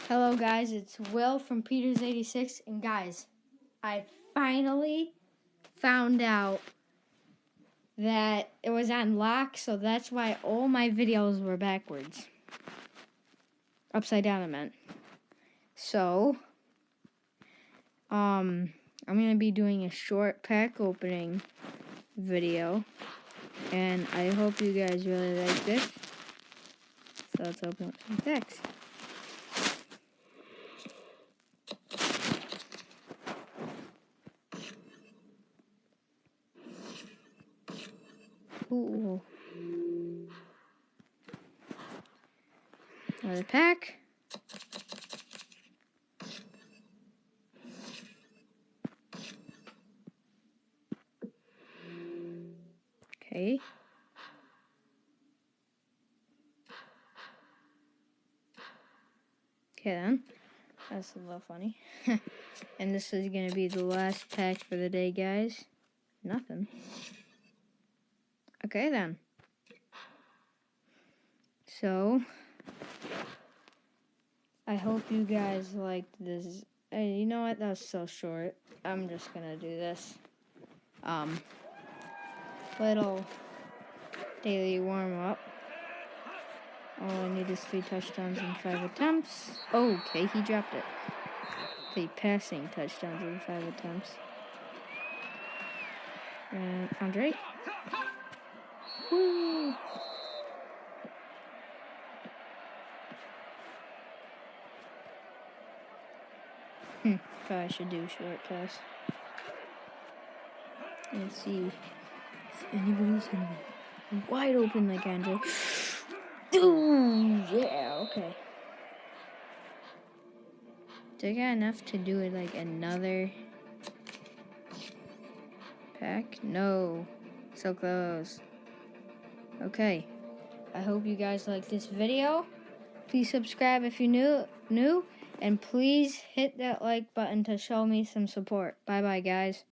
Hello guys, it's Will from Peters86, and guys, I finally found out that it was on lock, so that's why all my videos were backwards. Upside down, I meant. So, I'm gonna be doing a short pack opening video, and I hope you guys really like this. So let's open up some packs. Ooh. Another pack. Okay. Okay then. That's a little funny. And this is going to be the last pack for the day, guys. Nothing. Okay then. So, I hope you guys liked this. Hey, you know what? That was so short. I'm just going to do this. Little daily warm-up. All I need is 3 touchdowns in 5 attempts. Okay, he dropped it. 3 passing touchdowns in 5 attempts. And Andre. Woo! Probably should do a short pass. Let's see if anybody's gonna be wide open like Andre. Dude, yeah, okay. Do I got enough to do it like another pack? No. So close. Okay. I hope you guys like this video. Please subscribe if you're new, and please hit that like button to show me some support. Bye bye, guys.